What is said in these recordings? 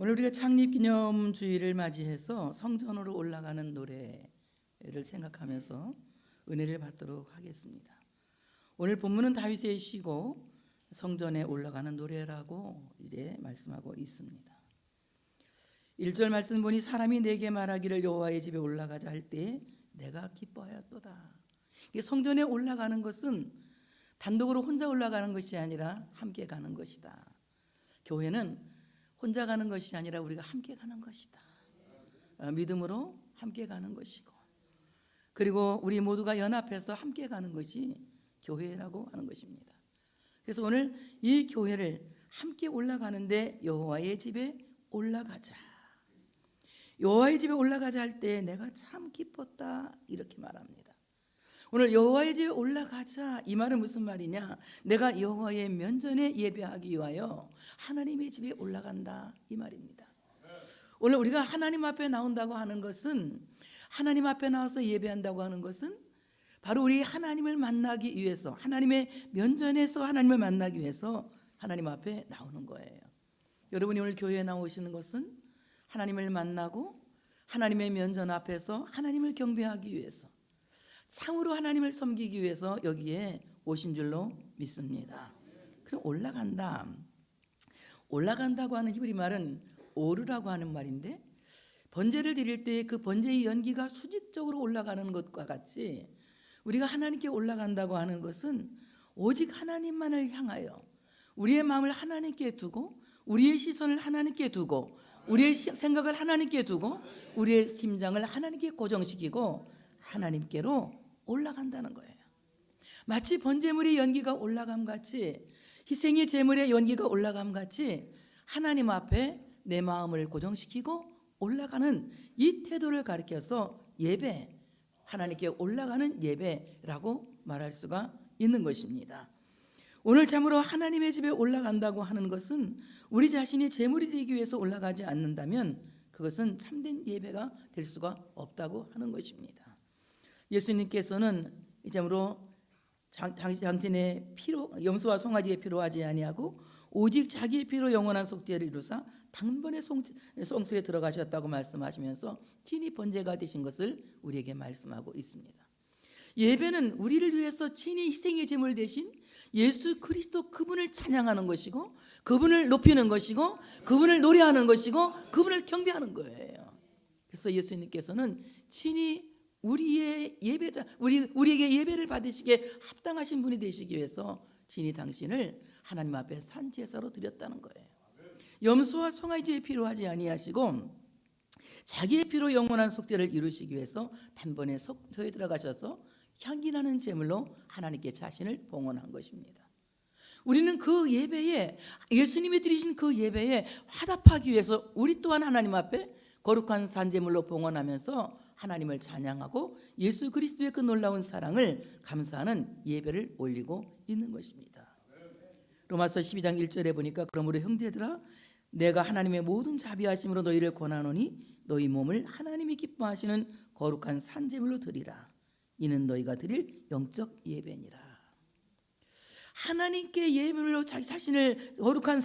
오늘 우리가 창립기념주일을 맞이해서 성전으로 올라가는 노래를 생각하면서 은혜를 받도록 하겠습니다. 오늘 본문은 다윗의 시고 성전에 올라가는 노래라고 이제 말씀하고 있습니다. 1절 말씀 보니 사람이 내게 말하기를 여호와의 집에 올라가자 할 때 내가 기뻐하였도다. 성전에 올라가는 것은 단독으로 혼자 올라가는 것이 아니라 함께 가는 것이다. 교회는 혼자 가는 것이 아니라 우리가 함께 가는 것이다. 믿음으로 함께 가는 것이고, 그리고 우리 모두가 연합해서 함께 가는 것이 교회라고 하는 것입니다. 그래서 오늘 이 교회를 함께 올라가는데 여호와의 집에 올라가자, 여호와의 집에 올라가자 할 때 내가 참 기뻤다, 이렇게 말합니다. 오늘 여호와의 집에 올라가자, 이 말은 무슨 말이냐? 내가 여호와의 면전에 예배하기 위하여 하나님의 집에 올라간다, 이 말입니다. 오늘 우리가 하나님 앞에 나온다고 하는 것은, 하나님 앞에 나와서 예배한다고 하는 것은 바로 우리 하나님을 만나기 위해서, 하나님의 면전에서 하나님을 만나기 위해서 하나님 앞에 나오는 거예요. 여러분이 오늘 교회에 나오시는 것은 하나님을 만나고 하나님의 면전 앞에서 하나님을 경배하기 위해서, 참으로 하나님을 섬기기 위해서 여기에 오신 줄로 믿습니다. 그럼 올라간다고 하는 히브리 말은 오르라고 하는 말인데, 번제를 드릴 때 그 번제의 연기가 수직적으로 올라가는 것과 같이 우리가 하나님께 올라간다고 하는 것은 오직 하나님만을 향하여 우리의 마음을 하나님께 두고, 우리의 시선을 하나님께 두고, 우리의 생각을 하나님께 두고, 우리의 심장을 하나님께 고정시키고 하나님께로 올라간다는 거예요. 마치 번제물의 연기가 올라감 같이, 희생의 제물의 연기가 올라감 같이 하나님 앞에 내 마음을 고정시키고 올라가는 이 태도를 가리켜서 예배, 하나님께 올라가는 예배라고 말할 수가 있는 것입니다. 오늘 참으로 하나님의 집에 올라간다고 하는 것은 우리 자신이 제물이 되기 위해서 올라가지 않는다면 그것은 참된 예배가 될 수가 없다고 하는 것입니다. 예수님께서는 이 점으로 당신의 피로, 염소와 송아지의 피로 하지 아니하고 오직 자기의 피로 영원한 속죄를 이루사 단번에 성소에 들어가셨다고 말씀하시면서 친히 번제가 되신 것을 우리에게 말씀하고 있습니다. 예배는 우리를 위해서 친히 희생의 제물 되신 예수 그리스도, 그분을 찬양하는 것이고, 그분을 높이는 것이고, 그분을 노래하는 것이고, 그분을 경배하는 거예요. 그래서 예수님께서는 친히 우리의 예배자, 우리에게 예배를 받으시기에 합당하신 분이 되시기 위해서 친히 당신을 하나님 앞에 산제사로 드렸다는 거예요. 염소와 송아지의 피로 하지 아니하시고 자기의 피로 영원한 속죄를 이루시기 위해서 단번에 성소에 들어가셔서 향기나는 제물로 하나님께 자신을 봉헌한 것입니다. 우리는 그 예배에, 예수님이 드리신 그 예배에 화답하기 위해서 우리 또한 하나님 앞에 거룩한 산제물로 봉헌하면서 하나님을 찬양하고 예수 그리스도의 그 놀라운 사랑을 감사하는 예배를 올리고 있는 것입니다. 로마서 12장 1절에 보니까 그러므로 형제들아 내가 하나님의 모든 자비하심으로 너희를 권하노니 너희 몸을 하나님이 기뻐하시는 거룩한 산제물로 드리라. 이는 너희가 드릴 영적 예배니라. 하나님께 예물로 자기 자신을 거룩한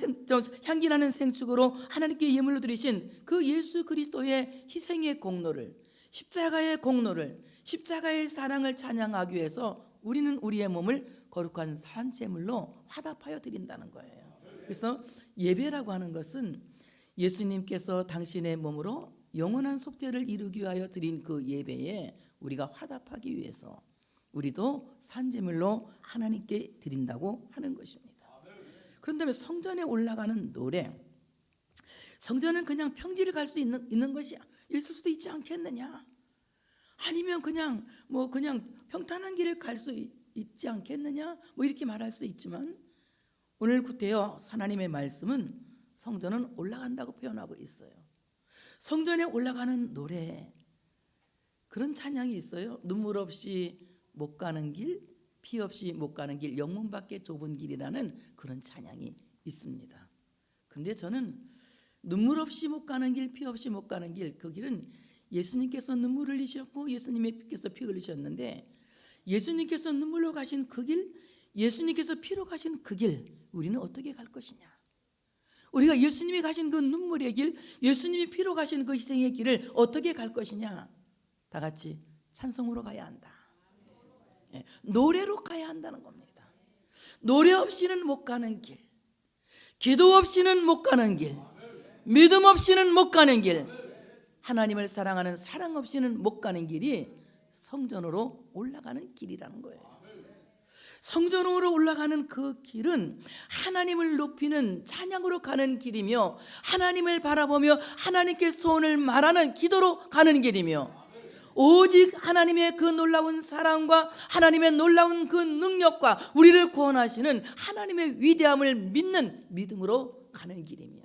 향기나는 생축으로 하나님께 예물로 드리신 그 예수 그리스도의 희생의 공로를, 십자가의 공로를, 십자가의 사랑을 찬양하기 위해서 우리는 우리의 몸을 거룩한 산제물로 화답하여 드린다는 거예요. 그래서 예배라고 하는 것은 예수님께서 당신의 몸으로 영원한 속죄를 이루기 위하여 드린 그 예배에 우리가 화답하기 위해서 우리도 산제물로 하나님께 드린다고 하는 것입니다. 그런데 성전에 올라가는 노래, 성전은 그냥 평지를 갈 수 있는 것이 있을 수도 있지 않겠느냐? 아니면 그냥 평탄한 길을 갈 수 있지 않겠느냐? 이렇게 말할 수 있지만 오늘 구태여 하나님의 말씀은 성전은 올라간다고 표현하고 있어요. 성전에 올라가는 노래, 그런 찬양이 있어요. 눈물 없이 못 가는 길, 피 없이 못 가는 길, 영문 밖에 좁은 길이라는 그런 찬양이 있습니다. 그런데 저는 눈물 없이 못 가는 길, 피 없이 못 가는 길, 그 길은 예수님께서 눈물 흘리셨고 예수님께서 피 흘리셨는데, 예수님께서 눈물로 가신 그 길, 예수님께서 피로 가신 그 길, 우리는 어떻게 갈 것이냐? 우리가 예수님이 가신 그 눈물의 길, 예수님이 피로 가신 그 희생의 길을 어떻게 갈 것이냐? 다 같이 찬송으로 가야 한다. 노래로 가야 한다는 겁니다. 노래 없이는 못 가는 길, 기도 없이는 못 가는 길, 믿음 없이는 못 가는 길, 하나님을 사랑하는 사랑 없이는 못 가는 길이 성전으로 올라가는 길이라는 거예요. 성전으로 올라가는 그 길은 하나님을 높이는 찬양으로 가는 길이며, 하나님을 바라보며 하나님께 소원을 말하는 기도로 가는 길이며, 오직 하나님의 그 놀라운 사랑과 하나님의 놀라운 그 능력과 우리를 구원하시는 하나님의 위대함을 믿는 믿음으로 가는 길이며,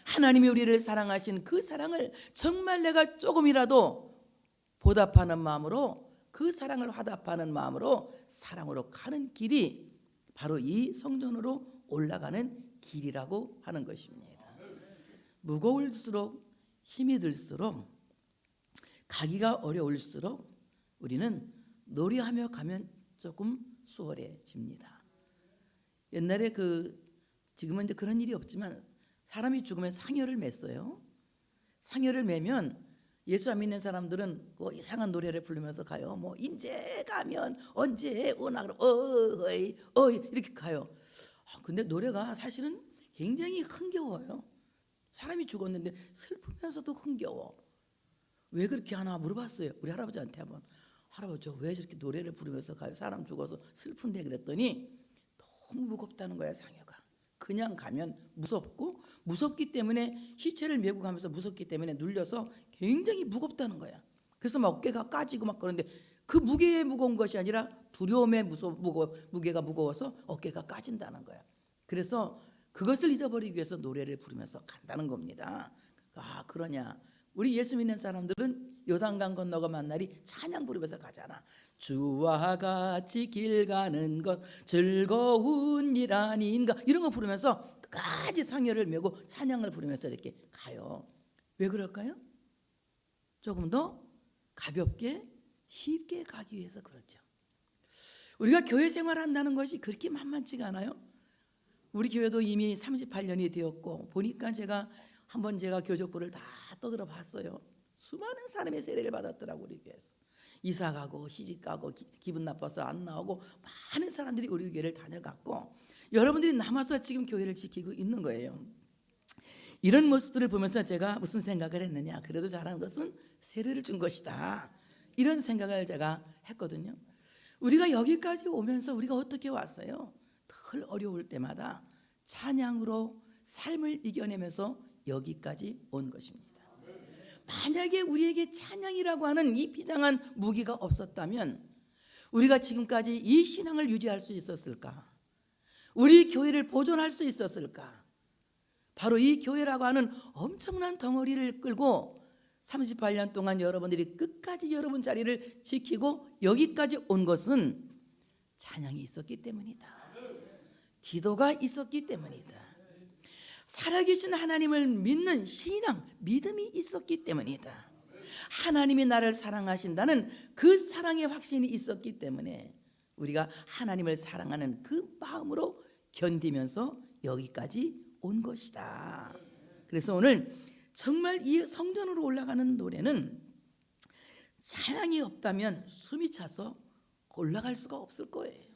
하나님이 우리를 사랑하신 그 사랑을 정말 내가 조금이라도 보답하는 마음으로, 그 사랑을 화답하는 마음으로 사랑으로 가는 길이 바로 이 성전으로 올라가는 길이라고 하는 것입니다. 무거울수록, 힘이 들수록, 가기가 어려울수록 우리는 노래하며 가면 조금 수월해집니다. 옛날에 지금은 이제 그런 일이 없지만 사람이 죽으면 상여를 맸어요. 상여를 매면 예수 안 믿는 사람들은 뭐 이상한 노래를 부르면서 가요. 뭐 인제 가면 언제 오나 그럼 어이 이렇게 가요. 근데 노래가 사실은 굉장히 흥겨워요. 사람이 죽었는데 슬프면서도 흥겨워. 왜 그렇게 하나 물어봤어요. 우리 할아버지한테 한번. 할아버지 왜 저렇게 노래를 부르면서 가요? 사람 죽어서 슬픈데. 그랬더니 너무 무겁다는 거야, 상여가. 그냥 가면 무섭고, 무섭기 때문에 시체를 메고 가면서 무섭기 때문에 눌려서 굉장히 무겁다는 거야. 그래서 막 어깨가 까지고 막 그러는데, 그 무게에 무거운 것이 아니라 두려움의 무게가 무거워서 어깨가 까진다는 거야. 그래서 그것을 잊어버리기 위해서 노래를 부르면서 간다는 겁니다. 그러냐? 우리 예수 믿는 사람들은 요단강 건너가 만날이 찬양 부르면서 가잖아. 주와 같이 길 가는 것 즐거운 일 아닌가, 이런 거 부르면서 끝까지 상여를 메고 찬양을 부르면서 이렇게 가요. 왜 그럴까요? 조금 더 가볍게 쉽게 가기 위해서 그렇죠. 우리가 교회 생활한다는 것이 그렇게 만만치가 않아요. 우리 교회도 이미 38년이 되었고, 보니까 제가 교족부를 다 떠들어 봤어요. 수많은 사람의 세례를 받았더라고. 우리 교회에서 이사 가고 시집 가고 기분 나빠서 안 나오고 많은 사람들이 우리 교회를 다녀갔고, 여러분들이 남아서 지금 교회를 지키고 있는 거예요. 이런 모습들을 보면서 제가 무슨 생각을 했느냐, 그래도 잘한 것은 세례를 준 것이다, 이런 생각을 제가 했거든요. 우리가 여기까지 오면서 우리가 어떻게 왔어요? 늘 어려울 때마다 찬양으로 삶을 이겨내면서 여기까지 온 것입니다. 만약에 우리에게 찬양이라고 하는 이 비장한 무기가 없었다면 우리가 지금까지 이 신앙을 유지할 수 있었을까? 우리 교회를 보존할 수 있었을까? 바로 이 교회라고 하는 엄청난 덩어리를 끌고 38년 동안 여러분들이 끝까지 여러분 자리를 지키고 여기까지 온 것은 찬양이 있었기 때문이다. 기도가 있었기 때문이다. 살아계신 하나님을 믿는 신앙, 믿음이 있었기 때문이다. 하나님이 나를 사랑하신다는 그 사랑의 확신이 있었기 때문에 우리가 하나님을 사랑하는 그 마음으로 견디면서 여기까지 온 것이다. 그래서 오늘 정말 이 성전으로 올라가는 노래는 찬양이 없다면 숨이 차서 올라갈 수가 없을 거예요.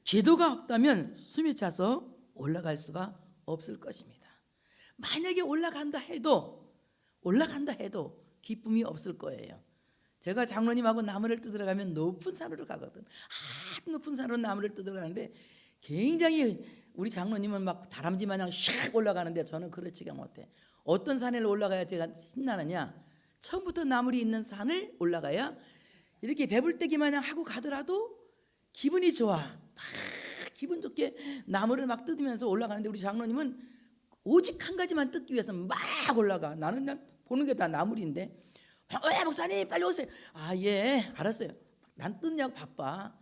기도가 없다면 숨이 차서 올라갈 수가 없을 것입니다. 만약에 올라간다 해도 기쁨이 없을 거예요. 제가 장로님하고 나무를 뜯으러 가면 높은 산으로 가거든. 높은 산으로 나무를 뜯으러 가는데 굉장히 우리 장로님은 막 다람쥐 마냥 샥 올라가는데 저는 그렇지가 못해. 어떤 산에 올라가야 제가 신나느냐, 처음부터 나물이 있는 산을 올라가야 이렇게 배불떼기 마냥 하고 가더라도 기분이 좋아. 막 기분 좋게 나무를 막 뜯으면서 올라가는데 우리 장로님은 오직 한 가지만 뜯기 위해서 막 올라가. 나는 그냥 보는 게 다 나물인데, 목사님 빨리 오세요. 예 알았어요. 난 뜯냐고 바빠.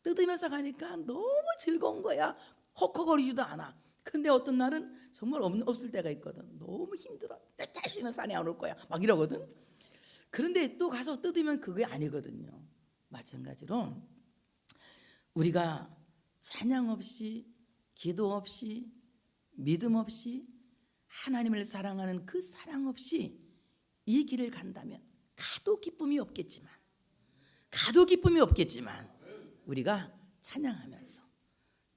뜯으면서 가니까 너무 즐거운 거야. 헉헉거리지도 않아. 근데 어떤 날은 정말 없을 때가 있거든. 너무 힘들어. 다시는 산에 안 올 거야 막 이러거든. 그런데 또 가서 뜯으면 그게 아니거든요. 마찬가지로 우리가 찬양 없이, 기도 없이, 믿음 없이 하나님을 사랑하는 그 사랑 없이 이 길을 간다면 가도 기쁨이 없겠지만 우리가 찬양하면서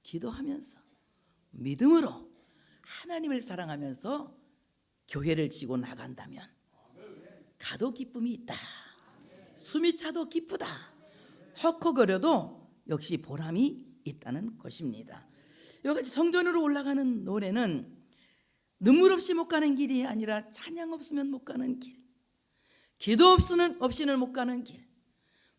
기도하면서 믿음으로 하나님을 사랑하면서 교회를 지고 나간다면 가도 기쁨이 있다. 숨이 차도 기쁘다. 헉헉거려도 역시 보람이 있다는 것입니다. 여기까지 성전으로 올라가는 노래는 눈물 없이 못 가는 길이 아니라 찬양 없으면 못 가는 길, 기도 없이는 못 가는 길,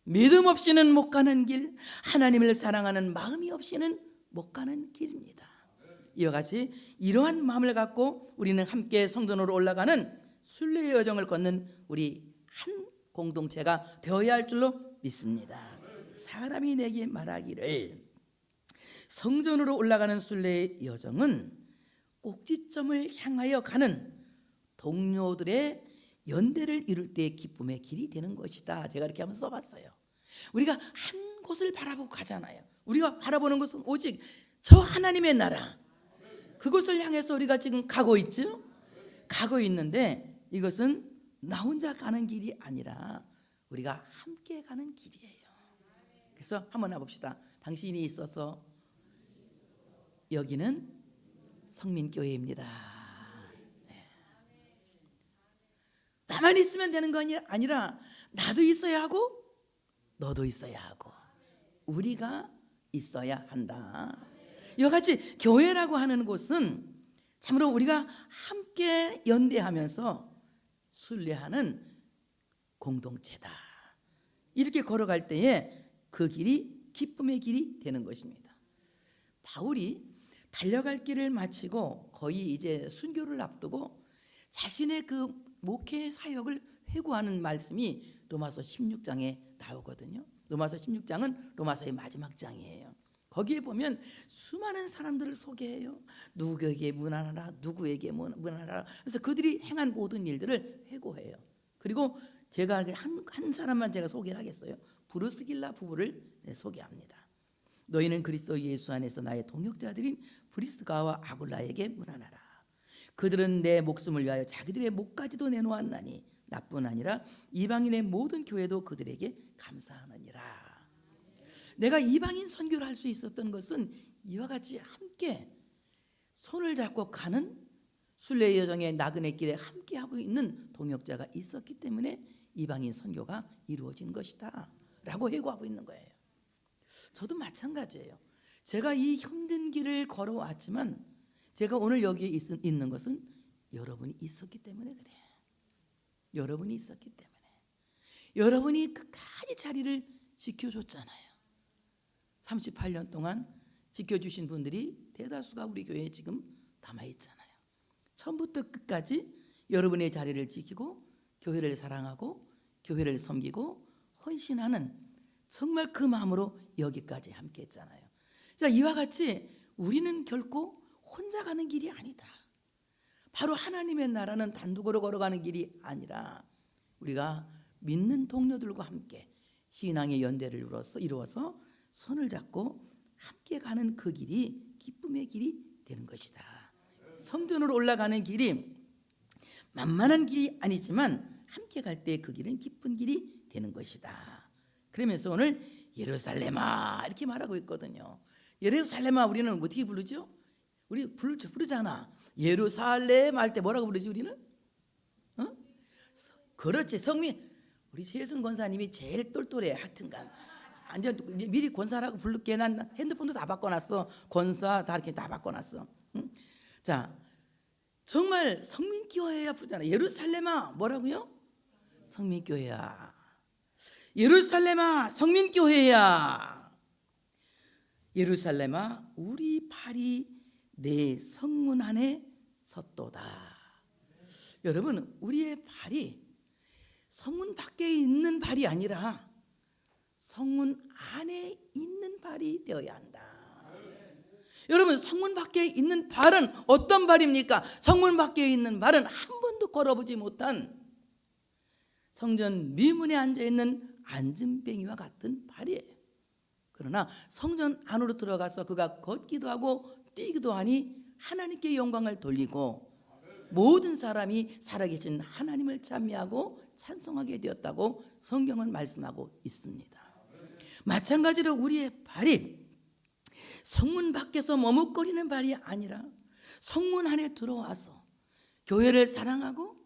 믿음 없이는 못 가는 길, 하나님을 사랑하는 마음이 없이는 못 가는 길입니다. 이와 같이 이러한 마음을 갖고 우리는 함께 성전으로 올라가는 순례의 여정을 걷는 우리 한 공동체가 되어야 할 줄로 믿습니다. 사람이 내게 말하기를 성전으로 올라가는 순례의 여정은 꼭지점을 향하여 가는 동료들의 연대를 이룰 때의 기쁨의 길이 되는 것이다. 제가 이렇게 한번 써봤어요. 우리가 한 곳을 바라보고 가잖아요. 우리가 바라보는 것은 오직 저 하나님의 나라, 그곳을 향해서 우리가 지금 가고 있죠. 가고 있는데 이것은 나 혼자 가는 길이 아니라 우리가 함께 가는 길이에요. 그래서 한번 해봅시다. 당신이 있어서 여기는 성민교회입니다. 네. 나만 있으면 되는 거 아니라 나도 있어야 하고 너도 있어야 하고 우리가 있어야 한다. 이와 같이 교회라고 하는 곳은 참으로 우리가 함께 연대하면서 순례하는 공동체다. 이렇게 걸어갈 때에 그 길이 기쁨의 길이 되는 것입니다. 바울이 달려갈 길을 마치고 거의 이제 순교를 앞두고 자신의 그 목회 사역을 회고하는 말씀이 로마서 16장에 나오거든요. 로마서 16장은 로마서의 마지막 장이에요. 거기에 보면 수많은 사람들을 소개해요. 누구에게 문안하라, 누구에게 문안하라. 그래서 그들이 행한 모든 일들을 회고해요. 그리고 제가 한 사람만 제가 소개를 하겠어요. 브루스길라 부부를 소개합니다. 너희는 그리스도 예수 안에서 나의 동역자들인 브리스가와 아굴라에게 문안하라. 그들은 내 목숨을 위하여 자기들의 목까지도 내놓았나니 나뿐 아니라 이방인의 모든 교회도 그들에게 감사하느니라. 내가 이방인 선교를 할 수 있었던 것은 이와 같이 함께 손을 잡고 가는 순례 여정의 나그네 길에 함께하고 있는 동역자가 있었기 때문에 이방인 선교가 이루어진 것이다 라고 회고하고 있는 거예요. 저도 마찬가지예요. 제가 이 힘든 길을 걸어왔지만 제가 오늘 여기에 있는 것은 여러분이 있었기 때문에 그래요. 여러분이 있었기 때문에. 여러분이 끝까지 자리를 지켜줬잖아요. 38년 동안 지켜주신 분들이 대다수가 우리 교회에 지금 남아있잖아요. 처음부터 끝까지 여러분의 자리를 지키고 교회를 사랑하고 교회를 섬기고 헌신하는 정말 그 마음으로 여기까지 함께 했잖아요. 자, 이와 같이 우리는 결코 혼자 가는 길이 아니다. 바로 하나님의 나라는 단독으로 걸어가는 길이 아니라 우리가 믿는 동료들과 함께 신앙의 연대를 이루어서 손을 잡고 함께 가는 그 길이 기쁨의 길이 되는 것이다. 성전으로 올라가는 길이 만만한 길이 아니지만 함께 갈 때 그 길은 기쁜 길이 되는 것이다. 그러면서 오늘 예루살렘아 이렇게 말하고 있거든요. 예루살렘아 우리는 어떻게 부르죠? 우리 부르잖아. 예루살렘 할 때 뭐라고 부르지 우리는? 그렇지, 성민. 우리 최순 권사님이 제일 똘똘해. 하여튼간 완전 미리 권사라고 부를게. 난 핸드폰도 다 바꿔놨어. 권사 다 이렇게 다 바꿔놨어. 응? 자, 정말 성민교회야 부르잖아. 예루살렘아 뭐라고요? 성민교회야. 예루살렘아 성민교회야. 예루살렘아 우리 발이 내 성문 안에 섰도다. 여러분, 우리의 발이 성문 밖에 있는 발이 아니라 성문 안에 있는 발이 되어야 한다. 여러분, 성문 밖에 있는 발은 어떤 발입니까? 성문 밖에 있는 발은 한 번도 걸어보지 못한 성전 미문에 앉아있는 안진뱅이와 같은 발이에요. 그러나 성전 안으로 들어가서 그가 걷기도 하고 뛰기도 하니 하나님께 영광을 돌리고 모든 사람이 살아계신 하나님을 찬미하고 찬송하게 되었다고 성경은 말씀하고 있습니다. 마찬가지로 우리의 발이 성문 밖에서 머뭇거리는 발이 아니라 성문 안에 들어와서 교회를 사랑하고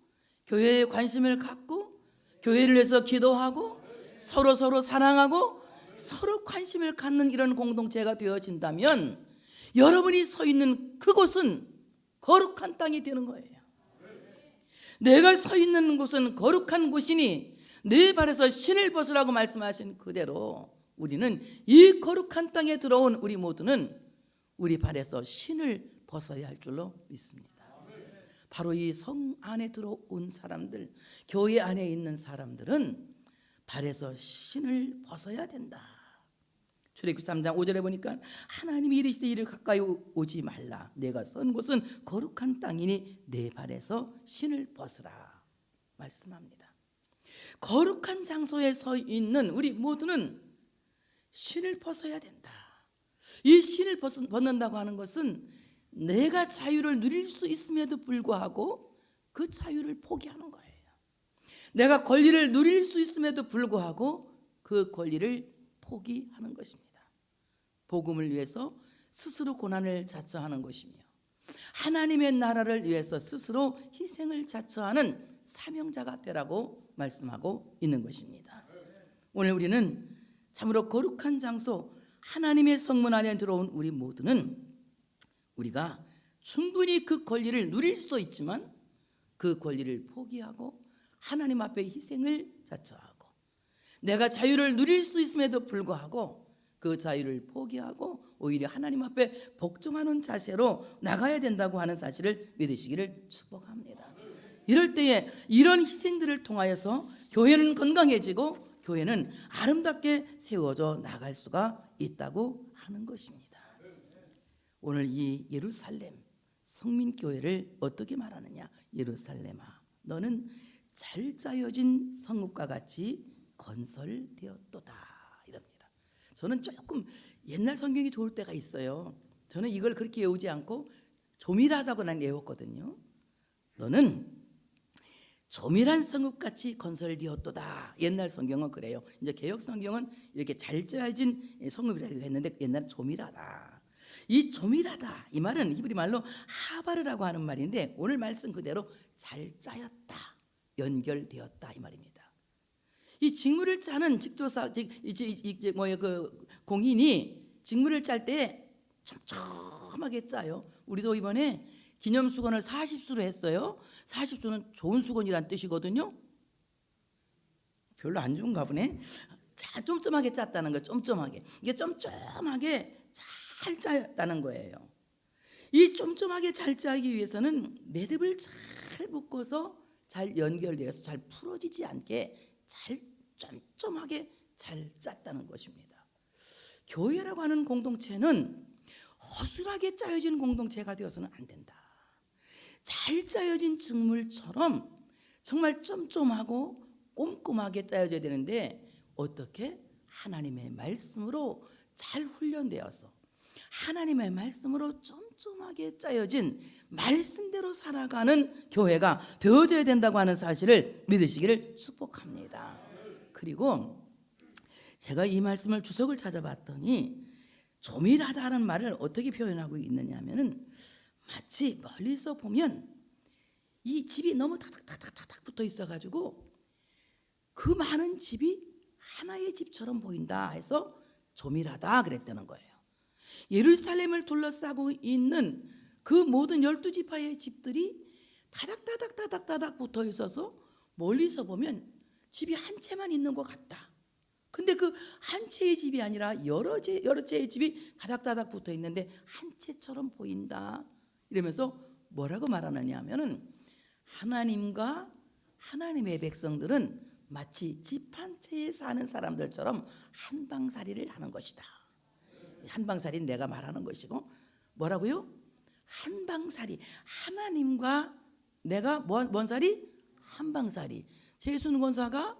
교회에 관심을 갖고 교회를 위해서 기도하고 서로 사랑하고 서로 관심을 갖는 이런 공동체가 되어진다면 여러분이 서 있는 그곳은 거룩한 땅이 되는 거예요. 내가 서 있는 곳은 거룩한 곳이니 내 발에서 신을 벗으라고 말씀하신 그대로 우리는 이 거룩한 땅에 들어온 우리 모두는 우리 발에서 신을 벗어야 할 줄로 믿습니다. 바로 이 성 안에 들어온 사람들, 교회 안에 있는 사람들은 발에서 신을 벗어야 된다. 출애굽기 3장 5절에 보니까 하나님이 이르시되 이를 가까이 오지 말라. 내가 선 곳은 거룩한 땅이니 내 발에서 신을 벗으라 말씀합니다. 거룩한 장소에 서 있는 우리 모두는 신을 벗어야 된다. 이 신을 벗는다고 하는 것은 내가 자유를 누릴 수 있음에도 불구하고 그 자유를 포기하는 거예요. 내가 권리를 누릴 수 있음에도 불구하고 그 권리를 포기하는 것입니다. 복음을 위해서 스스로 고난을 자처하는 것이며 하나님의 나라를 위해서 스스로 희생을 자처하는 사명자가 되라고 말씀하고 있는 것입니다. 오늘 우리는 참으로 거룩한 장소 하나님의 성문 안에 들어온 우리 모두는 우리가 충분히 그 권리를 누릴 수도 있지만 그 권리를 포기하고 하나님 앞에 희생을 자처하고 내가 자유를 누릴 수 있음에도 불구하고 그 자유를 포기하고 오히려 하나님 앞에 복종하는 자세로 나가야 된다고 하는 사실을 믿으시기를 축복합니다. 이럴 때에 이런 희생들을 통하여서 교회는 건강해지고 교회는 아름답게 세워져 나갈 수가 있다고 하는 것입니다. 오늘 이 예루살렘 성민교회를 어떻게 말하느냐? 예루살렘아, 너는 잘 짜여진 성읍과 같이 건설되었도다 이럽니다. 저는 조금 옛날 성경이 좋을 때가 있어요. 저는 이걸 그렇게 외우지 않고 조밀하다고 난 외웠거든요. 너는 조밀한 성읍같이 건설되었도다. 옛날 성경은 그래요. 이제 개역 성경은 이렇게 잘 짜여진 성읍이라고 했는데 옛날은 조밀하다. 이 조밀하다 이 말은 히브리 말로 하바르라고 하는 말인데 오늘 말씀 그대로 잘 짜였다, 연결되었다 이 말입니다. 이 직무를 짜는 직조사 그 공인이 직무를 짤 때 촘촘하게 짜요. 우리도 이번에 기념수건을 40수로 했어요. 40수는 좋은 수건이란 뜻이거든요. 별로 안 좋은가 보네. 자, 쫌쫌하게 짰다는 거예요. 쫌쫌하게. 이게 쫌쫌하게 잘 짜였다는 거예요. 이 쫌쫌하게 잘 짜기 위해서는 매듭을 잘 묶어서 잘 연결되어서 잘 풀어지지 않게 잘 쫌쫌하게 잘 짰다는 것입니다. 교회라고 하는 공동체는 허술하게 짜여진 공동체가 되어서는 안 된다. 잘 짜여진 직물처럼 정말 쫌쫌하고 꼼꼼하게 짜여져야 되는데 어떻게? 하나님의 말씀으로 잘 훈련되어서 하나님의 말씀으로 쫌쫌하게 짜여진 말씀대로 살아가는 교회가 되어져야 된다고 하는 사실을 믿으시기를 축복합니다. 그리고 제가 이 말씀을 주석을 찾아봤더니 조밀하다는 말을 어떻게 표현하고 있느냐 하면은 마치 멀리서 보면 이 집이 너무 다닥다닥 붙어 있어가지고 그 많은 집이 하나의 집처럼 보인다 해서 조밀하다 그랬다는 거예요. 예루살렘을 둘러싸고 있는 그 모든 12지파의 집들이 다닥다닥 붙어 있어서 멀리서 보면 집이 한 채만 있는 것 같다. 근데 그 한 채의 집이 아니라 여러 채의 집이 다닥다닥 붙어 있는데 한 채처럼 보인다. 이러면서 뭐라고 말하느냐 하면은 하나님과 하나님의 백성들은 마치 집 한 채에 사는 사람들처럼 한방살이를 하는 것이다. 한방살이는 내가 말하는 것이고 뭐라고요? 한방살이. 하나님과 내가 뭔 살이? 한방살이. 최순 권사가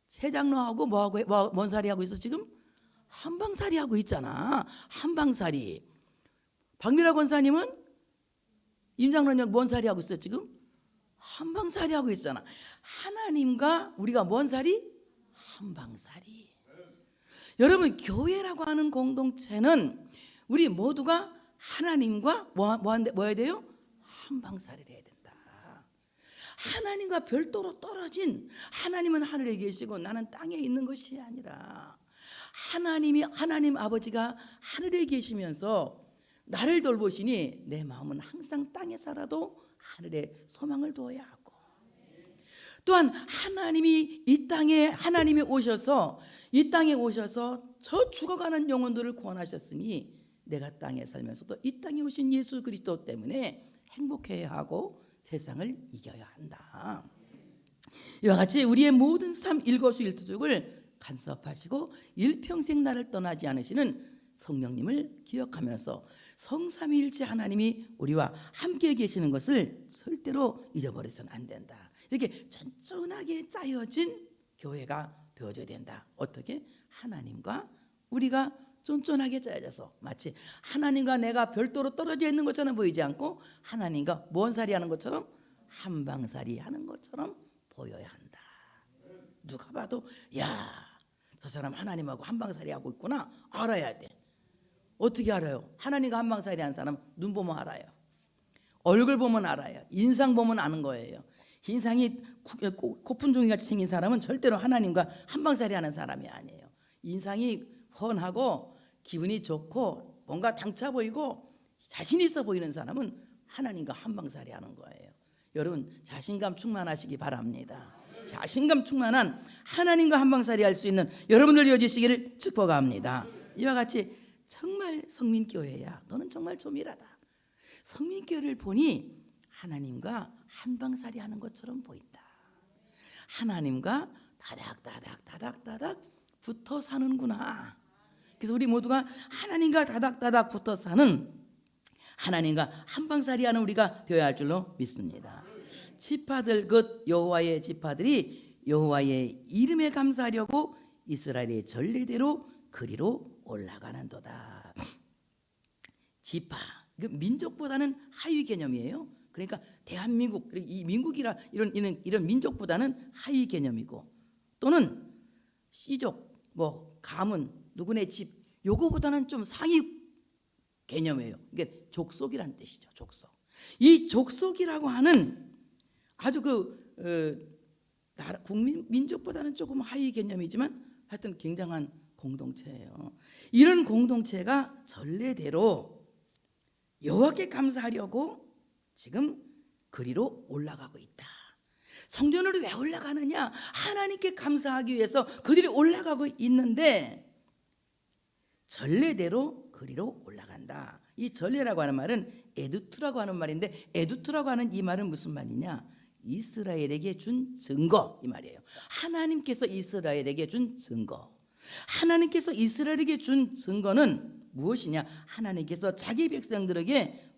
세장로하고 뭔 살이 하고 있어 지금? 한방살이 하고 있잖아. 한방살이. 박미라 권사님은 임장로님 뭔 살이 하고 있어요 지금? 한방살이 하고 있잖아. 하나님과 우리가 뭔 살이? 한방살이. 여러분, 교회라고 하는 공동체는 우리 모두가 하나님과 뭐 해야 돼요? 한방살이를 해야 된다. 하나님과 별도로 떨어진, 하나님은 하늘에 계시고 나는 땅에 있는 것이 아니라 하나님 아버지가 하늘에 계시면서 나를 돌보시니 내 마음은 항상 땅에 살아도 하늘에 소망을 두어야 하고, 또한 하나님이 하나님이 오셔서 이 땅에 오셔서 저 죽어가는 영혼들을 구원하셨으니 내가 땅에 살면서도 이 땅에 오신 예수 그리스도 때문에 행복해야 하고 세상을 이겨야 한다. 이와 같이 우리의 모든 삶 일거수일투족을 간섭하시고 일평생 나를 떠나지 않으시는 성령님을 기억하면서 성삼위일체 하나님이 우리와 함께 계시는 것을 절대로 잊어버려서는 안 된다. 이렇게 쫀쫀하게 짜여진 교회가 되어줘야 된다. 어떻게? 하나님과 우리가 쫀쫀하게 짜여져서 마치 하나님과 내가 별도로 떨어져 있는 것처럼 보이지 않고 하나님과 먼 살이 하는 것처럼 한방살이 하는 것처럼 보여야 한다. 누가 봐도 야, 저 사람 하나님하고 한방살이 하고 있구나 알아야 돼. 어떻게 알아요? 하나님과 한방살이 하는 사람 눈 보면 알아요. 얼굴 보면 알아요. 인상 보면 아는 거예요. 인상이 코푼종이같이 생긴 사람은 절대로 하나님과 한방살이 하는 사람이 아니에요. 인상이 훤하고 기분이 좋고 뭔가 당차 보이고 자신 있어 보이는 사람은 하나님과 한방살이 하는 거예요. 여러분, 자신감 충만하시기 바랍니다. 자신감 충만한 하나님과 한방살이 할 수 있는 여러분들 되어주시기를 축복합니다. 이와 같이 정말 성민교회야, 너는 정말 조밀하다. 성민교회를 보니 하나님과 한방살이 하는 것처럼 보인다. 하나님과 다닥다닥 붙어 사는구나. 그래서 우리 모두가 하나님과 다닥다닥 붙어 사는, 하나님과 한방살이 하는 우리가 되어야 할 줄로 믿습니다. 지파들 곧 여호와의 지파들이 여호와의 이름에 감사하려고 이스라엘의 전례대로 그리로 올라가는도다. 지파, 민족보다는 하위 개념이에요. 그러니까 대한민국, 이 민국이라 이런 민족보다는 하위 개념이고, 또는 씨족, 가문, 누구네 집, 요거보다는 좀 상위 개념이에요. 이게 족속이란 뜻이죠. 족속. 이 족속이라고 하는 아주 국민 민족보다는 조금 하위 개념이지만 하여튼 굉장한 공동체예요. 이런 공동체가 전례대로 여호와께 감사하려고 지금 그리로 올라가고 있다. 성전으로 왜 올라가느냐? 하나님께 감사하기 위해서 그들이 올라가고 있는데 전례대로 그리로 올라간다. 이 전례라고 하는 말은 에두트라고 하는 말인데, 에두트라고 하는 이 말은 무슨 말이냐? 이스라엘에게 준 증거, 이 말이에요. 하나님께서 이스라엘에게 준 증거. 하나님께서 이스라엘에게 준 증거는 무엇이냐? 하나님께서 자기 백성들에게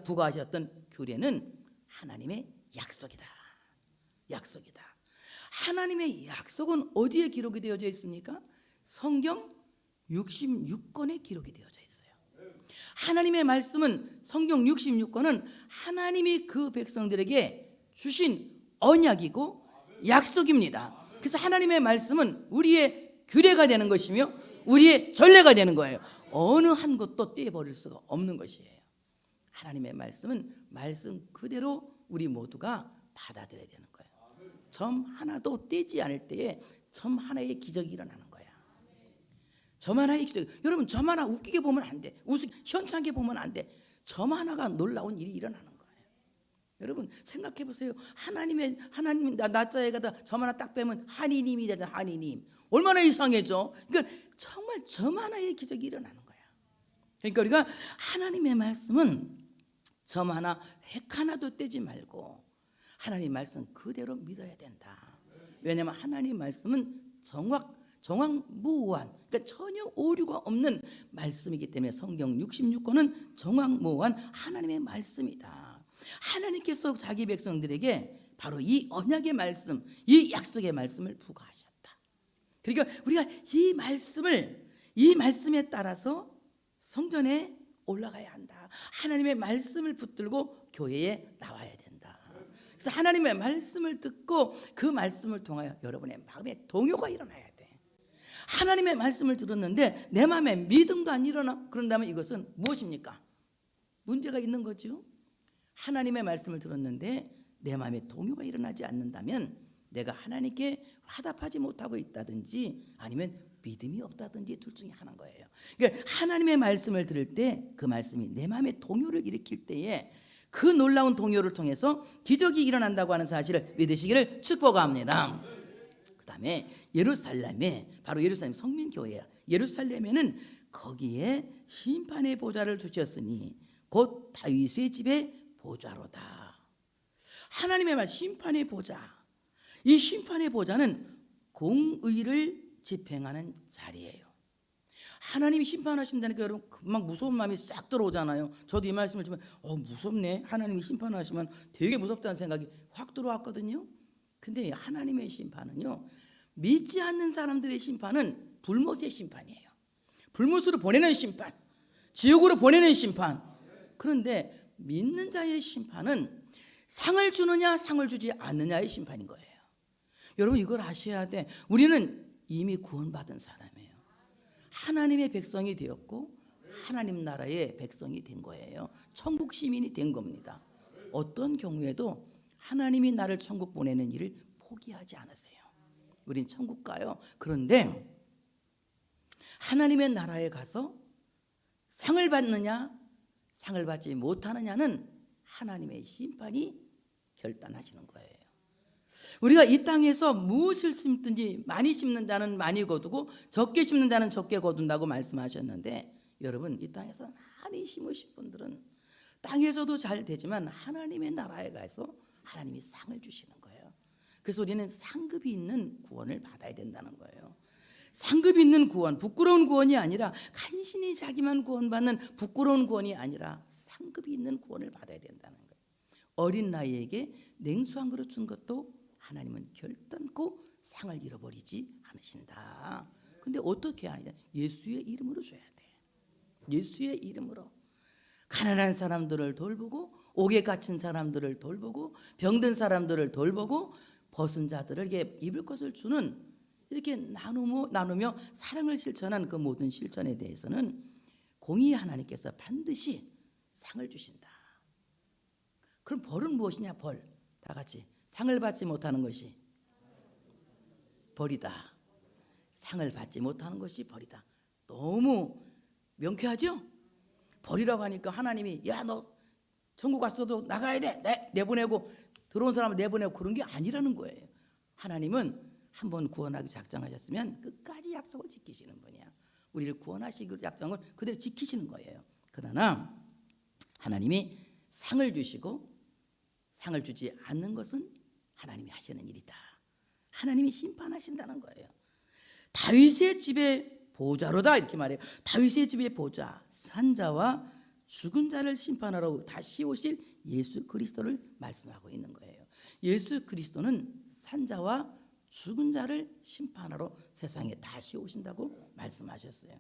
부과하셨던 규례는 하나님의 약속이다. 약속이다. 하나님의 약속은 어디에 기록이 되어져 있습니까? 성경 66권에 기록이 되어져 있어요. 하나님의 말씀은, 성경 66권은 하나님이 그 백성들에게 주신 언약이고 약속입니다. 그래서 하나님의 말씀은 우리의 규례가 되는 것이며 우리의 전례가 되는 거예요. 어느 한 것도 떼버릴 수가 없는 것이에요. 하나님의 말씀은 말씀 그대로 우리 모두가 받아들여야 되는 거예요. 점 하나도 떼지 않을 때에 점 하나의 기적이 일어나는 거야. 점 하나의 기적. 여러분, 점 하나 웃기게 보면 안 돼. 시원찮게 보면 안 돼. 점 하나가 놀라운 일이 일어나는 거예요. 여러분 생각해 보세요. 하나님 나자에다가 점 하나 딱 빼면 한이님이 되잖아. 한이님. 얼마나 이상해져. 그러니까 정말 점 하나의 기적이 일어나는 거야. 그러니까 우리가 하나님의 말씀은 점 하나, 획 하나도 떼지 말고 하나님 말씀 그대로 믿어야 된다. 왜냐하면 하나님 말씀은 정확무오한, 그러니까 전혀 오류가 없는 말씀이기 때문에 성경 66권은 정확무오한 하나님의 말씀이다. 하나님께서 자기 백성들에게 바로 이 언약의 말씀, 이 약속의 말씀을 부과하셨다. 그러니까 우리가 이 말씀에 따라서 성전에 올라가야 한다. 하나님의 말씀을 붙들고 교회에 나와야 된다. 그래서 하나님의 말씀을 듣고 그 말씀을 통하여 여러분의 마음에 동요가 일어나야 돼. 하나님의 말씀을 들었는데 내 마음에 믿음도 안 일어나. 그런다면 이것은 무엇입니까? 문제가 있는 거죠. 하나님의 말씀을 들었는데 내 마음에 동요가 일어나지 않는다면 내가 하나님께 화답하지 못하고 있다든지 아니면 믿음이 없다든지 둘 중에 하나인 거예요. 그러니까 하나님의 말씀을 들을 때 그 말씀이 내 마음에 동요를 일으킬 때에 그 놀라운 동요를 통해서 기적이 일어난다고 하는 사실을 믿으시기를 축복합니다. 그 다음에 예루살렘에, 바로 예루살렘 성민교회야. 예루살렘에는 거기에 심판의 보좌를 두셨으니 곧 다윗의 집의 보좌로다. 하나님의 말 심판의 보좌. 이 심판의 보좌는 공의를 집행하는 자리예요. 하나님이 심판하신다니까 여러분 막 무서운 마음이 싹 들어오잖아요. 저도 이 말씀을 들으면 무섭네. 하나님이 심판하시면 되게 무섭다는 생각이 확 들어왔거든요. 근데 하나님의 심판은요, 믿지 않는 사람들의 심판은 불못의 심판이에요. 불못으로 보내는 심판, 지옥으로 보내는 심판. 그런데 믿는 자의 심판은 상을 주느냐 상을 주지 않느냐의 심판인 거예요. 여러분 이걸 아셔야 돼. 우리는 이미 구원받은 사람이에요. 하나님의 백성이 되었고 하나님 나라의 백성이 된 거예요. 천국 시민이 된 겁니다. 어떤 경우에도 하나님이 나를 천국 보내는 일을 포기하지 않으세요. 우린 천국 가요. 그런데 하나님의 나라에 가서 상을 받느냐 상을 받지 못하느냐는 하나님의 심판이 결단하시는 거예요. 우리가 이 땅에서 무엇을 심든지 많이 심는 자는 많이 거두고 적게 심는 자는 적게 거둔다고 말씀하셨는데, 여러분 이 땅에서 많이 심으신 분들은 땅에서도 잘 되지만 하나님의 나라에 가서 하나님이 상을 주시는 거예요. 그래서 우리는 상급이 있는 구원을 받아야 된다는 거예요. 상급 있는 구원, 부끄러운 구원이 아니라 간신히 자기만 구원받는 부끄러운 구원이 아니라 상급이 있는 구원을 받아야 된다는 거예요. 어린 나이에게 냉수 한 그릇 준 것도 하나님은 결단코 상을 잃어버리지 않으신다. 근데 어떻게 하냐? 예수의 이름으로 줘야 돼. 예수의 이름으로. 가난한 사람들을 돌보고 옥에 갇힌 사람들을 돌보고 병든 사람들을 돌보고 벗은 자들에게 입을 것을 주는, 이렇게 나누며 사랑을 실천한 그 모든 실천에 대해서는 공의 하나님께서 반드시 상을 주신다. 그럼 벌은 무엇이냐? 벌. 다 같이. 상을 받지 못하는 것이 벌이다. 상을 받지 못하는 것이 벌이다. 너무 명쾌하죠? 벌이라고 하니까 하나님이 야 너 천국 갔어도 나가야 돼. 내보내고 들어온 사람을 내보내고 그런 게 아니라는 거예요. 하나님은 한번 구원하기 작정하셨으면 끝까지 약속을 지키시는 분이야. 우리를 구원하시기 약정을 그대로 지키시는 거예요. 그러나 하나님이 상을 주시고 상을 주지 않는 것은 하나님이 하시는 일이다. 하나님이 심판하신다는 거예요. 다윗의 집의 보좌로다 이렇게 말해요. 다윗의 집의 보좌, 산자와 죽은 자를 심판하러 다시 오실 예수 그리스도를 말씀하고 있는 거예요. 예수 그리스도는 산자와 죽은 자를 심판하러 세상에 다시 오신다고 말씀하셨어요.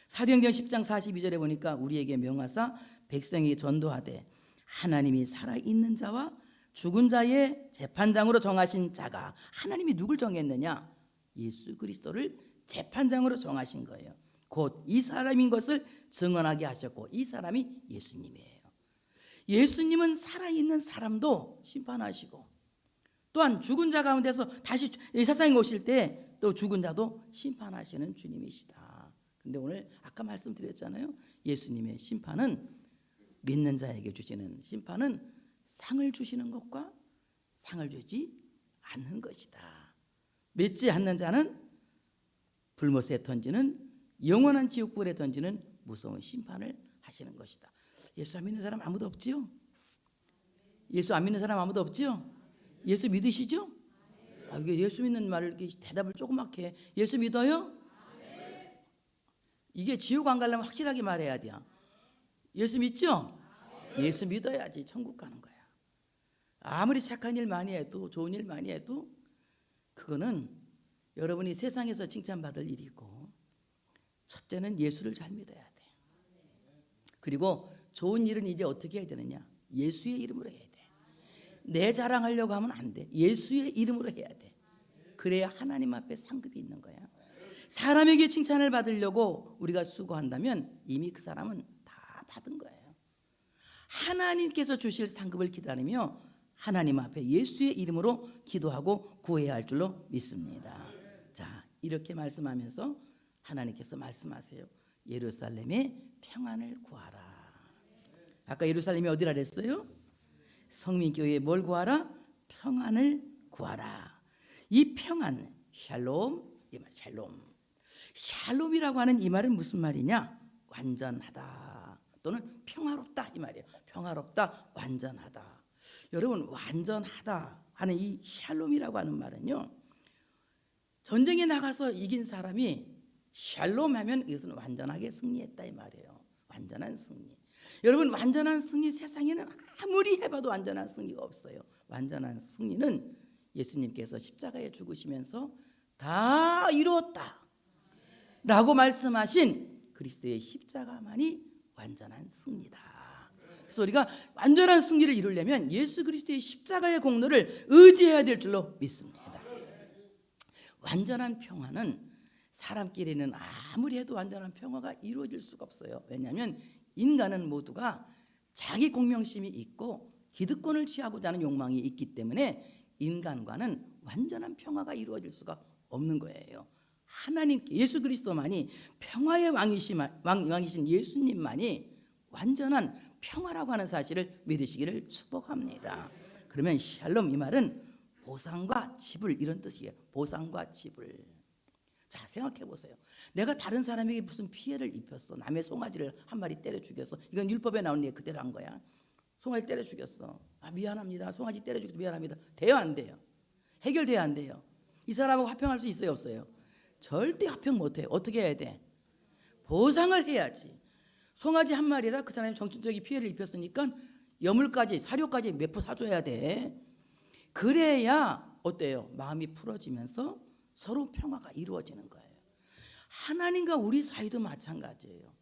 사도행전 10장 42절에 보니까 우리에게 명하사 백성이 전도하되 하나님이 살아있는 자와 죽은 자의 재판장으로 정하신 자가, 하나님이 누굴 정했느냐? 예수 그리스도를 재판장으로 정하신 거예요. 곧 이 사람인 것을 증언하게 하셨고 이 사람이 예수님이에요. 예수님은 살아있는 사람도 심판하시고 또한 죽은 자 가운데서 다시 이 세상에 오실 때 또 죽은 자도 심판하시는 주님이시다. 근데 오늘 아까 말씀드렸잖아요. 예수님의 심판은, 믿는 자에게 주시는 심판은 상을 주시는 것과 상을 주지 않는 것이다. 믿지 않는 자는 불못에 던지는, 영원한 지옥불에 던지는 무서운 심판을 하시는 것이다. 예수 안 믿는 사람 아무도 없지요? 예수 안 믿는 사람 아무도 없지요? 예수 믿으시죠? 이게 예수 믿는 말을 이렇게 대답을 조그맣게 해. 예수 믿어요? 이게 지옥 안 가려면 확실하게 말해야 돼요. 예수 믿죠? 예수 믿어야지 천국 가는 거야. 아무리 착한 일 많이 해도 좋은 일 많이 해도 그거는 여러분이 세상에서 칭찬받을 일이고, 첫째는 예수를 잘 믿어야 돼. 그리고 좋은 일은 이제 어떻게 해야 되느냐? 예수의 이름으로 해야 돼. 내 자랑하려고 하면 안 돼. 예수의 이름으로 해야 돼. 그래야 하나님 앞에 상급이 있는 거야. 사람에게 칭찬을 받으려고 우리가 수고한다면 이미 그 사람은 다 받은 거예요. 하나님께서 주실 상급을 기다리며 하나님 앞에 예수의 이름으로 기도하고 구해야 할 줄로 믿습니다. 자, 이렇게 말씀하면서 하나님께서 말씀하세요. 예루살렘의 평안을 구하라. 아까 예루살렘이 어디라 그랬어요? 성민교회에 뭘 구하라? 평안을 구하라. 이 평안, 샬롬, 이 말 샬롬. 샬롬이라고 하는 이 말은 무슨 말이냐? 완전하다 또는 평화롭다 이 말이에요. 평화롭다, 완전하다. 여러분, 완전하다 하는 이 샬롬이라고 하는 말은요, 전쟁에 나가서 이긴 사람이 샬롬 하면 이것은 완전하게 승리했다 이 말이에요. 완전한 승리. 여러분, 완전한 승리 세상에는 아무리 해봐도 완전한 승리가 없어요. 완전한 승리는 예수님께서 십자가에 죽으시면서 다 이루었다 라고 말씀하신 그리스도의 십자가만이 완전한 승리다. 그래서 우리가 완전한 승리를 이루려면 예수 그리스도의 십자가의 공로를 의지해야 될 줄로 믿습니다. 완전한 평화는 사람끼리는 아무리 해도 완전한 평화가 이루어질 수가 없어요. 왜냐하면 인간은 모두가 자기 공명심이 있고 기득권을 취하고자 하는 욕망이 있기 때문에 인간과는 완전한 평화가 이루어질 수가 없는 거예요. 하나님께 예수 그리스도만이 평화의 왕이신 예수님만이 완전한 평화라고 하는 사실을 믿으시기를 축복합니다. 그러면 샬롬 이 말은 보상과 지불 이런 뜻이에요. 보상과 지불. 자, 생각해 보세요. 내가 다른 사람에게 무슨 피해를 입혔어. 남의 송아지를 한 마리 때려 죽였어. 이건 율법에 나온 예 그대로 한 거야. 송아지 때려 죽였어. 아, 미안합니다. 송아지 때려 죽였어. 미안합니다. 돼요, 안 돼요? 해결돼야 안 돼요? 이 사람하고 화평할 수 있어요, 없어요? 절대 화평 못 해요. 어떻게 해야 돼? 보상을 해야지. 송아지 한 마리라 그 사람이 정신적인 피해를 입혔으니까 여물까지 사료까지 몇 푼 사줘야 돼. 그래야 어때요? 마음이 풀어지면서 서로 평화가 이루어지는 거예요. 하나님과 우리 사이도 마찬가지예요.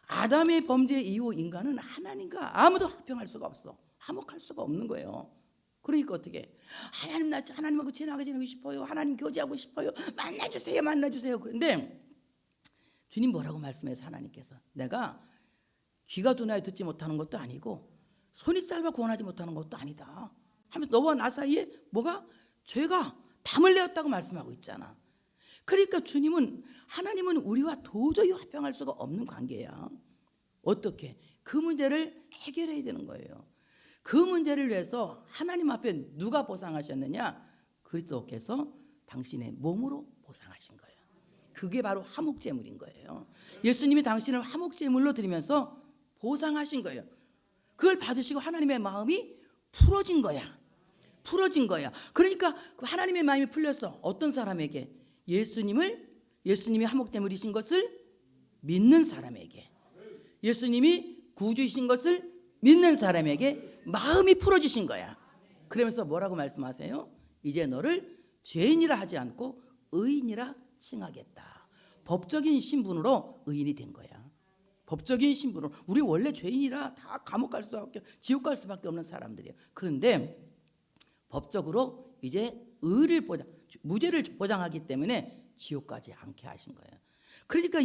아담의 범죄 이후 인간은 하나님과 아무도 화평할 수가 없어. 화목할 수가 없는 거예요. 그러니까 어떻게? 하나님 나 하나님하고 지나고 싶어요. 하나님 교제하고 싶어요. 만나주세요, 만나주세요. 그런데 주님 뭐라고 말씀해서 하나님께서 내가 귀가 둔하여 듣지 못하는 것도 아니고 손이 짧아 구원하지 못하는 것도 아니다 하면서 너와 나 사이에 뭐가? 죄가 담을 내었다고 말씀하고 있잖아. 그러니까 하나님은 우리와 도저히 화평할 수가 없는 관계야. 어떻게? 그 문제를 해결해야 되는 거예요. 그 문제를 위해서 하나님 앞에 누가 보상하셨느냐? 그리스도께서 당신의 몸으로 보상하신 거예요. 그게 바로 화목제물인 거예요. 예수님이 당신을 화목제물로 드리면서 보상하신 거예요. 그걸 받으시고 하나님의 마음이 풀어진 거야. 풀어진 거야. 그러니까 하나님의 마음이 풀렸어. 어떤 사람에게? 예수님이 화목제물이신 것을 믿는 사람에게, 예수님이 구주이신 것을 믿는 사람에게 마음이 풀어지신 거야. 그러면서 뭐라고 말씀하세요? 이제 너를 죄인이라 하지 않고 의인이라 칭하겠다. 법적인 신분으로 의인이 된 거야. 법적인 신분으로. 우리 원래 죄인이라 다 감옥 갈 수밖에, 지옥 갈 수밖에 없는 사람들이에요. 그런데 법적으로 이제 무죄를 보장하기 때문에 지옥 가지 않게 하신 거예요. 그러니까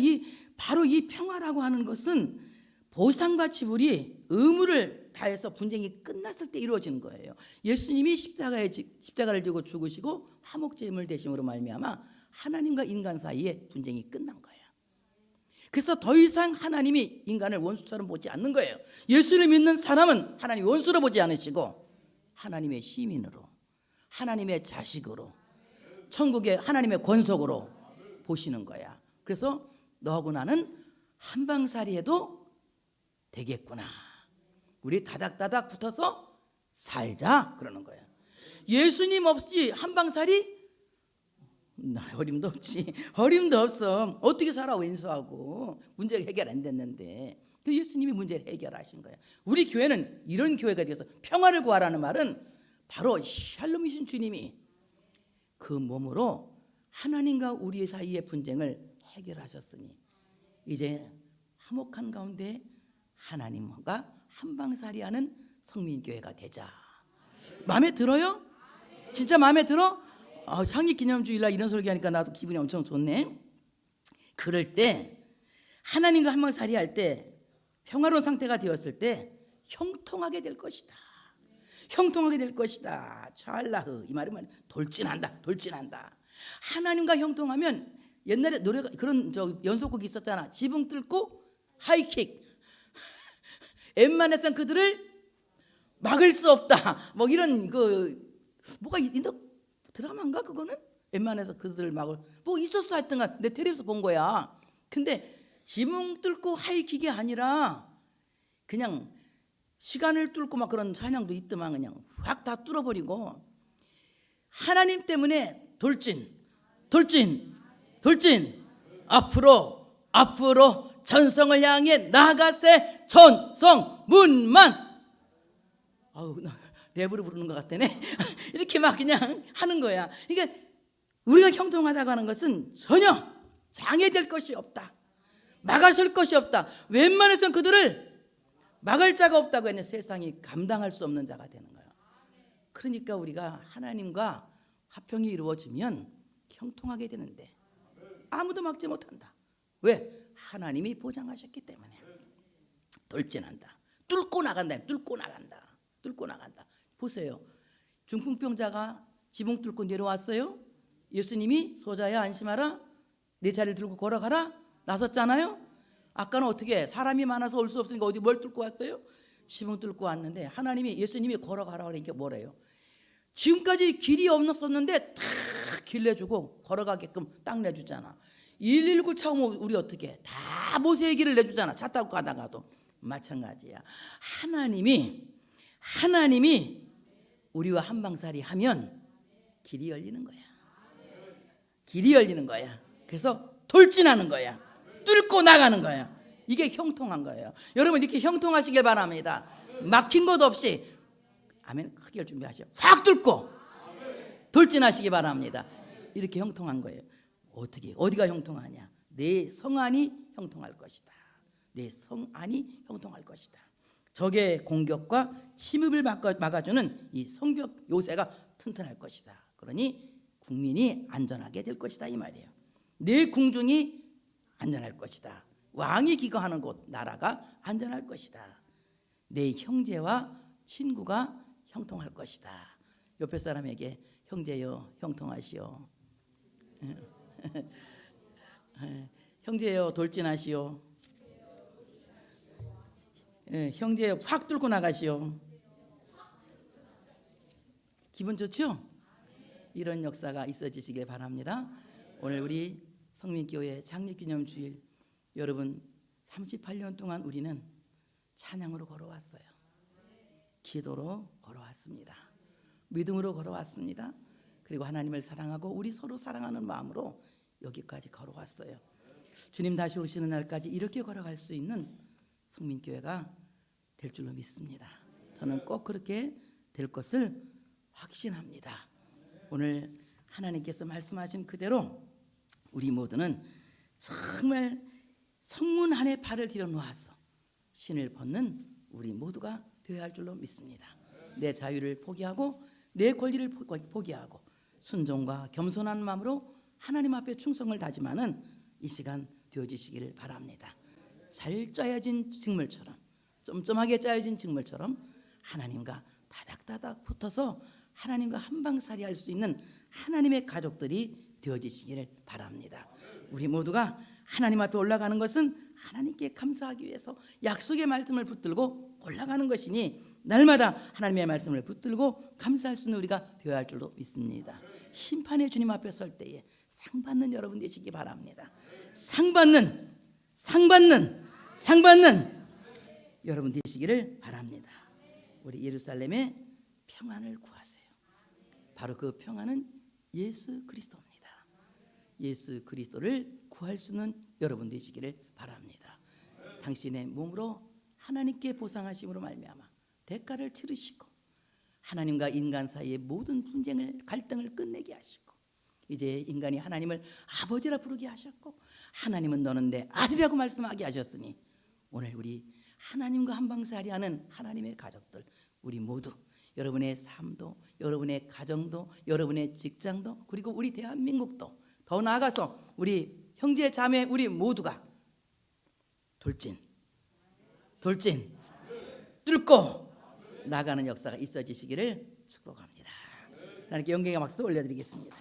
바로 이 평화라고 하는 것은 보상과 지불이 의무를 다해서 분쟁이 끝났을 때 이루어지는 거예요. 예수님이 십자가를 지고 죽으시고 화목제물 되심으로 말미암아 하나님과 인간 사이에 분쟁이 끝난 거예요. 그래서 더 이상 하나님이 인간을 원수처럼 보지 않는 거예요. 예수를 믿는 사람은 하나님이 원수로 보지 않으시고 하나님의 시민으로, 하나님의 자식으로, 천국의 하나님의 권속으로 보시는 거야. 그래서 너하고 나는 한방살이 해도 되겠구나. 우리 다닥다닥 붙어서 살자 그러는 거야. 예수님 없이 한방살이 어림도 없지. 어림도 없어. 어떻게 살아 왼수하고. 문제가 해결 안 됐는데 그 예수님이 문제를 해결하신 거야. 우리 교회는 이런 교회가 되어서 평화를 구하라는 말은 바로 샬롬이신 주님이 그 몸으로 하나님과 우리 사이의 분쟁을 해결하셨으니 이제 화목한 가운데 하나님과 한방살이하는 성민교회가 되자. 마음에 들어요? 진짜 마음에 들어? 상립기념주일날 이런 설교하니까 나도 기분이 엄청 좋네. 그럴 때 하나님과 한방살이 할 때 평화로운 상태가 되었을 때 형통하게 될 것이다. 형통하게 될 것이다. 찰라흐. 이 말은 돌진한다. 돌진한다. 하나님과 형통하면 옛날에 노래가 그런 연속곡이 있었잖아. 지붕 뚫고 하이킥. 웬만해선 그들을 막을 수 없다. 뭐 이런 뭐가 있는 드라마인가 그거는? 웬만해서 그들을 막을 뭐 있었어 하여튼간 내 텔레비에서 본 거야. 근데 지붕 뚫고 하이킥이 아니라 그냥 시간을 뚫고 막 그런 찬양도 있더만 그냥 확 다 뚫어버리고 하나님 때문에 돌진 앞으로 전성을 향해 나아가세 전성문만. 나 랩으로 부르는 것 같다네. 이렇게 막 그냥 하는 거야. 그러니까 우리가 형통하다고 하는 것은 전혀 장애될 것이 없다. 막아설 것이 없다. 웬만해선 그들을 막을 자가 없다고 했는데 세상이 감당할 수 없는 자가 되는 거예요. 그러니까 우리가 하나님과 화평이 이루어지면 형통하게 되는데 아무도 막지 못한다. 왜? 하나님이 보장하셨기 때문에. 돌진한다. 뚫고 나간다. 보세요. 중풍병자가 지붕 뚫고 내려왔어요. 예수님이 소자야 안심하라. 내 자리를 들고 걸어가라. 나섰잖아요. 아까는 어떻게 사람이 많아서 올 수 없으니까 어디 뭘 뚫고 왔어요? 지붕 뚫고 왔는데 예수님이 걸어가라 그러니까 뭐래요? 지금까지 길이 없었는데 다 길 내주고 걸어가게끔 딱 내주잖아. 119 차 오면 우리 어떻게 다 모세의 길을 내주잖아. 차 타고 가다가도 마찬가지야. 하나님이 우리와 한방살이 하면 길이 열리는 거야. 그래서 돌진하는 거야. 뚫고 나가는 거야. 이게 형통한 거예요. 여러분 이렇게 형통하시길 바랍니다. 막힌 것 없이 아멘 크게 준비하시오. 확 뚫고 돌진하시기 바랍니다. 이렇게 형통한 거예요. 어디가 형통하냐? 내 성안이 형통할 것이다. 적의 공격과 침입을 막아주는 이 성벽 요새가 튼튼할 것이다. 그러니 국민이 안전하게 될 것이다 이 말이에요. 내 궁중이 안전할 것이다. 왕이 기거하는 곳 나라가 안전할 것이다. 내 형제와 친구가 형통할 것이다. 옆에 사람에게 형제여 형통하시오. 형제여 돌진하시오. 형제여 확 뚫고 나가시오. 기분 좋죠? 이런 역사가 있어지시길 바랍니다. 오늘 우리 성민교회 창립기념주일 여러분 38년 동안 우리는 찬양으로 걸어왔어요. 기도로 걸어왔습니다. 믿음으로 걸어왔습니다. 그리고 하나님을 사랑하고 우리 서로 사랑하는 마음으로 여기까지 걸어왔어요. 주님 다시 오시는 날까지 이렇게 걸어갈 수 있는 성민교회가 될 줄로 믿습니다. 저는 꼭 그렇게 될 것을 확신합니다. 오늘 하나님께서 말씀하신 그대로 우리 모두는 정말 성문 안에 발을 들여놓아서 신을 벗는 우리 모두가 되어야 할 줄로 믿습니다. 내 자유를 포기하고 내 권리를 포기하고 순종과 겸손한 마음으로 하나님 앞에 충성을 다짐하는 이 시간 되어지시기를 바랍니다. 잘 짜여진 직물처럼 쫌쫌하게 짜여진 직물처럼 하나님과 다닥다닥 붙어서 하나님과 한방살이 할 수 있는 하나님의 가족들이 되어지시기를 바랍니다. 우리 모두가 하나님 앞에 올라가는 것은 하나님께 감사하기 위해서 약속의 말씀을 붙들고 올라가는 것이니 날마다 하나님의 말씀을 붙들고 감사할 수 있는 우리가 되어야 할 줄로 믿습니다. 심판의 주님 앞에 설 때에 상 받는 여러분 되시기 바랍니다. 상 받는 여러분 되시기를 바랍니다. 우리 예루살렘의 평안을 구하세요. 바로 그 평안은 예수 그리스도입니다. 예수 그리스도를 구할 수 있는 여러분 되시기를 바랍니다. 당신의 몸으로 하나님께 보상하심으로 말미암아 대가를 치르시고 하나님과 인간 사이의 모든 분쟁을 갈등을 끝내게 하시고 이제 인간이 하나님을 아버지라 부르게 하셨고 하나님은 너는 내 아들이라고 말씀하게 하셨으니 오늘 우리 하나님과 한방살이하는 하나님의 가족들 우리 모두 여러분의 삶도, 여러분의 가정도, 여러분의 직장도, 그리고 우리 대한민국도, 더 나아가서 우리 형제 자매 우리 모두가 돌진 뚫고 나가는 역사가 있어지시기를 축복합니다. 하나님께 영광의 박수 올려드리겠습니다.